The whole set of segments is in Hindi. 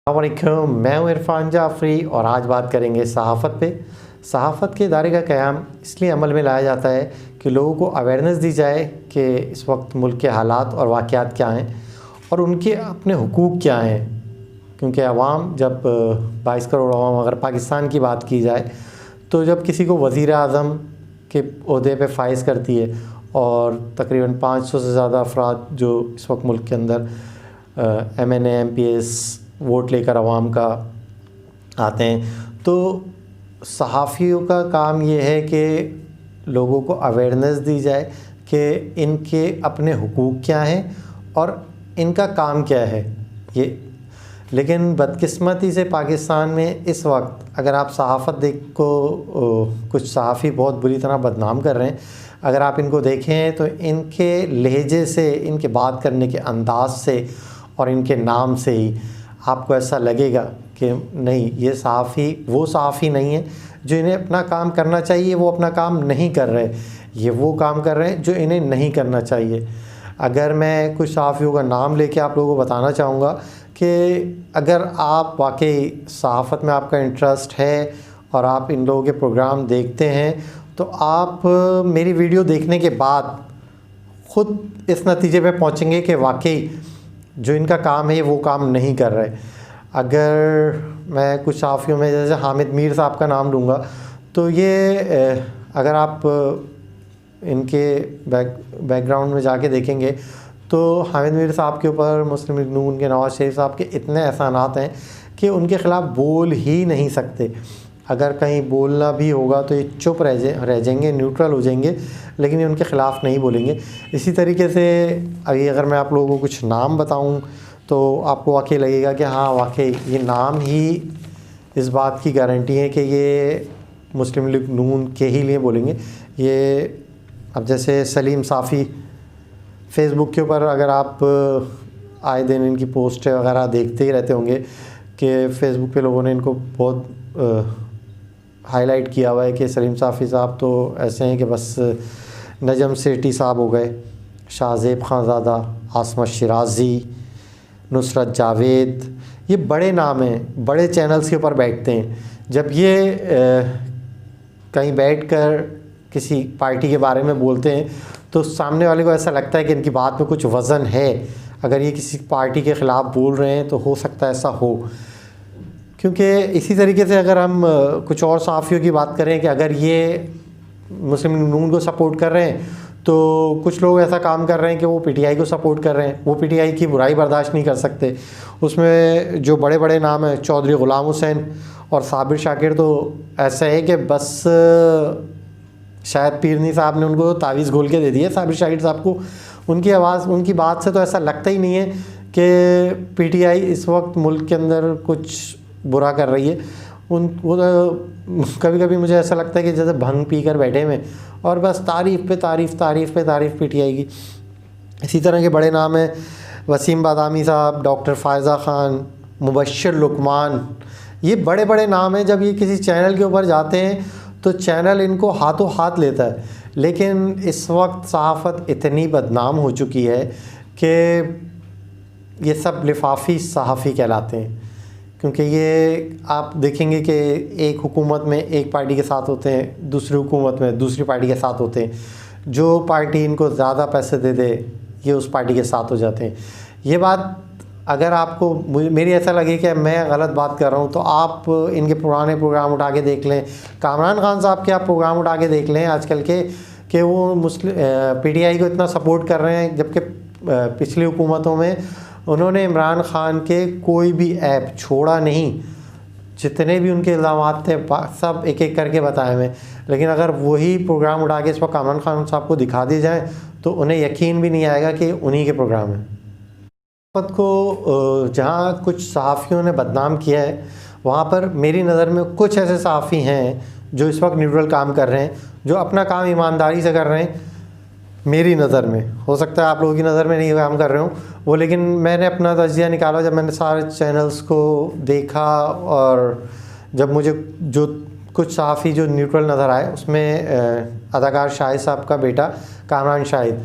अस्सलामुअलैकुम, मैं हूं इरफान जाफरी और आज बात करेंगे सहाफ़त पे। सहाफ़त के इदारे का क़याम इसलिए अमल में लाया जाता है कि लोगों को अवेयरनेस दी जाए कि इस वक्त मुल्क के हालात और वाक़यात क्या हैं और उनके अपने हुकूक क्या हैं। क्योंकि अवाम जब 22 करोड़ अवाम अगर पाकिस्तान की बात की जाए तो जब किसी को वज़ीर आज़म के ओहदे पे फाइज़ करती है और तकरीबन 500 से ज़्यादा अफराद जो इस वक्त मुल्क के अंदर MNA MPs वोट लेकर आवाम का आते हैं, तो सहाफ़ियों का काम ये है कि लोगों को अवेयरनेस दी जाए कि इनके अपने हुकूक क्या हैं और इनका काम क्या है ये। लेकिन बदकिस्मती से पाकिस्तान में इस वक्त अगर आप सहाफ़त देख को कुछ सहाफ़ी बहुत बुरी तरह बदनाम कर रहे हैं। अगर आप इनको देखें तो इनके लहजे से, इनके बात करने के अंदाज से और इनके नाम से ही आपको ऐसा लगेगा कि नहीं, ये सहाफ़ी वो सहाफ़ी नहीं है जो इन्हें अपना काम करना चाहिए, वो अपना काम नहीं कर रहे। ये वो काम कर रहे हैं जो इन्हें नहीं करना चाहिए। अगर मैं कुछ सहाफ़ियों का नाम लेके आप लोगों को बताना चाहूँगा कि अगर आप वाकई सहाफ़त में आपका इंटरेस्ट है और आप इन लोगों के प्रोग्राम देखते हैं तो आप मेरी वीडियो देखने के बाद ख़ुद इस नतीजे पे पहुँचेंगे कि वाकई जो इनका काम है वो काम नहीं कर रहे। अगर मैं कुछ सहाफ़ियों में जैसे हामिद मीर साहब का नाम लूँगा तो ये अगर आप इनके बैकग्राउंड में जाके देखेंगे तो हामिद मीर साहब के ऊपर मुस्लिम लीग नून के नवाज़ शरीफ साहब के इतने एहसानात हैं कि उनके ख़िलाफ़ बोल ही नहीं सकते। अगर कहीं बोलना भी होगा तो ये चुप रह जाएंगे, न्यूट्रल हो जाएंगे, लेकिन ये उनके ख़िलाफ़ नहीं बोलेंगे। इसी तरीके से अभी अगर मैं आप लोगों को कुछ नाम बताऊं तो आपको वाकई लगेगा कि हाँ, वाकई ये नाम ही इस बात की गारंटी है कि ये मुस्लिम लीग नून के ही लिए बोलेंगे। ये अब जैसे सलीम साफ़ी, फ़ेसबुक के ऊपर अगर आप आए दिन इनकी पोस्ट वगैरह देखते ही रहते होंगे कि फ़ेसबुक पे लोगों ने इनको बहुत हाईलाइट किया हुआ है कि सलीम साफ़ी साहब तो ऐसे हैं कि बस नजम सेठी साहब हो गए, शाहज़ेब खानज़ादा, आसमा शिराज़ी, नुसरत जावेद, ये बड़े नाम हैं, बड़े चैनल्स के ऊपर बैठते हैं। जब ये कहीं बैठकर किसी पार्टी के बारे में बोलते हैं तो सामने वाले को ऐसा लगता है कि इनकी बात में कुछ वज़न है। अगर ये किसी पार्टी के ख़िलाफ़ बोल रहे हैं तो हो सकता है ऐसा हो। क्योंकि इसी तरीके से अगर हम कुछ और सहाफ़ियों की बात करें कि अगर ये मुस्लिम लीग नून को सपोर्ट कर रहे हैं तो कुछ लोग ऐसा काम कर रहे हैं कि वो PTI को सपोर्ट कर रहे हैं, वो PTI की बुराई बर्दाश्त नहीं कर सकते। उसमें जो बड़े बड़े नाम हैं, चौधरी ग़ुलाम हुसैन और साबिर शाकिर, तो ऐसा है कि बस शायद पीरनी साहब ने उनको तावीज़ घोल के दे दिया साबिर शाकिर साहब को। उनकी आवाज़, उनकी बात से तो ऐसा लगता ही नहीं है कि PTI इस वक्त मुल्क के अंदर कुछ बुरा कर रही है। वो कभी कभी मुझे ऐसा लगता है कि जैसे भंग पी कर बैठे हुए और बस तारीफ़ पे तारीफ़ PTI की। इसी तरह के बड़े नाम हैं वसीम बादामी साहब, डॉक्टर फ़ायज़ा ख़ान, मुबश्शिर लुकमान, ये बड़े बड़े नाम हैं। जब ये किसी चैनल के ऊपर जाते हैं तो चैनल इनको हाथों हाथ लेता है। लेकिन इस वक्त सहाफ़त इतनी बदनाम हो चुकी है कि ये सब लिफाफी सहाफ़ी कहलाते हैं। क्योंकि ये आप देखेंगे कि एक हुकूमत में एक पार्टी के साथ होते हैं, दूसरी हुकूमत में दूसरी पार्टी के साथ होते हैं। जो पार्टी इनको ज़्यादा पैसे दे दे ये उस पार्टी के साथ हो जाते हैं। ये बात अगर आपको मेरी ऐसा लगे कि मैं गलत बात कर रहा हूँ तो आप इनके पुराने प्रोग्राम उठा के देख लें। कामरान खान साहब के आप प्रोग्राम उठा के देख लें आजकल के कि वो PTI को इतना सपोर्ट कर रहे हैं, जबकि पिछली हुकूमतों में उन्होंने इमरान ख़ान के कोई भी ऐप छोड़ा नहीं। जितने भी उनके इल्ज़ाम थे सब एक एक करके बताए हुए। लेकिन अगर वही प्रोग्राम उठा के इस वक्त कामरान खान साहब को दिखा दिए जाए तो उन्हें यकीन भी नहीं आएगा कि उन्हीं के प्रोग्राम हैं। सहाफ़त को जहाँ कुछ सहाफ़ियों ने बदनाम किया है वहाँ पर मेरी नज़र में कुछ ऐसे सहाफ़ी हैं जो इस वक्त न्यूट्रल काम कर रहे हैं, जो अपना काम ईमानदारी से कर रहे हैं। मेरी नज़र में, हो सकता है आप लोगों की नज़र में नहीं काम कर रहे हूँ वो, लेकिन मैंने अपना तजिया निकाला जब मैंने सारे चैनल्स को देखा और जब मुझे जो कुछ सहाफ़ी जो न्यूट्रल नज़र आए उसमें अदाकार शाहिद साहब का बेटा कामरान शाहिद,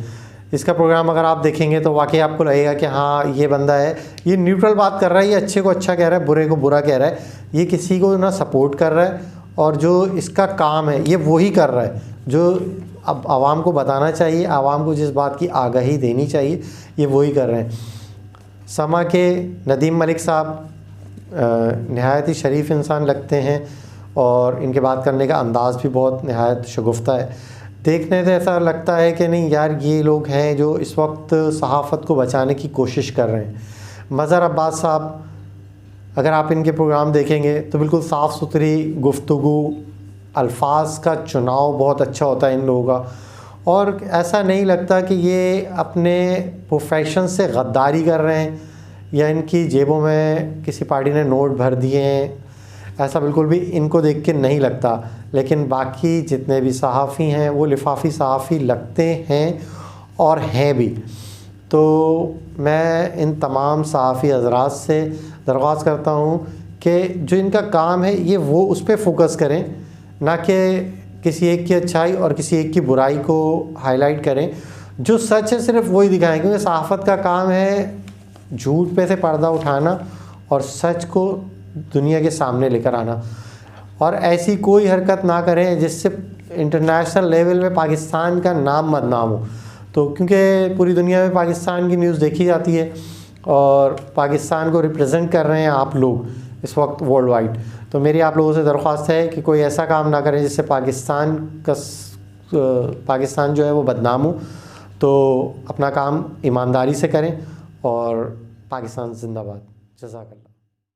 इसका प्रोग्राम अगर आप देखेंगे तो वाकई आपको लगेगा कि हाँ ये बंदा है, ये न्यूट्रल बात कर रहा है, ये अच्छे को अच्छा कह रहा है, बुरे को बुरा कह रहा है, ये किसी को ना सपोर्ट कर रहा है, और जो इसका काम है ये वही कर रहा है जो अब आवाम को बताना चाहिए, आवाम को जिस बात की आगाही देनी चाहिए ये वही कर रहे हैं। समा के नदीम मलिक साहब नहायत ही शरीफ इंसान लगते हैं और इनके बात करने का अंदाज़ भी बहुत नहायत शगुफ्ता है। देखने से ऐसा लगता है कि नहीं यार ये लोग हैं जो इस वक्त सहाफ़त को बचाने की कोशिश कर रहे हैं। मज़हर अब्बास साहब, अगर आप इनके प्रोग्राम देखेंगे तो बिल्कुल साफ़ सुथरी गुफ्तगू, अल्फाज का चुनाव बहुत अच्छा होता है इन लोगों का, और ऐसा नहीं लगता कि ये अपने प्रोफेशन से गद्दारी कर रहे हैं या इनकी जेबों में किसी पार्टी ने नोट भर दिए हैं, ऐसा बिल्कुल भी इनको देख के नहीं लगता। लेकिन बाकी जितने भी सहाफ़ी हैं वो लिफाफी सहाफ़ी लगते हैं और हैं भी। तो मैं इन तमाम सहाफ़ी हज़रात से दरख्वास्त करता हूँ कि जो इनका काम है ये वो उस पर फोकस करें, ना कि किसी एक की अच्छाई और किसी एक की बुराई को हाईलाइट करें। जो सच है सिर्फ वही दिखाएं, क्योंकि सहाफ़त का काम है झूठ पे से पर्दा उठाना और सच को दुनिया के सामने लेकर आना, और ऐसी कोई हरकत ना करें जिससे इंटरनेशनल लेवल में पाकिस्तान का नाम बदनाम हो। तो क्योंकि पूरी दुनिया में पाकिस्तान की न्यूज़ देखी जाती है और पाकिस्तान को रिप्रेजेंट कर रहे हैं आप लोग इस वक्त वर्ल्ड वाइड, तो मेरी आप लोगों से दरख्वास्त है कि कोई ऐसा काम ना करें जिससे पाकिस्तान जो है वो बदनाम हो। तो अपना काम ईमानदारी से करें और पाकिस्तान जिंदाबाद। जज़ाकल्लाह।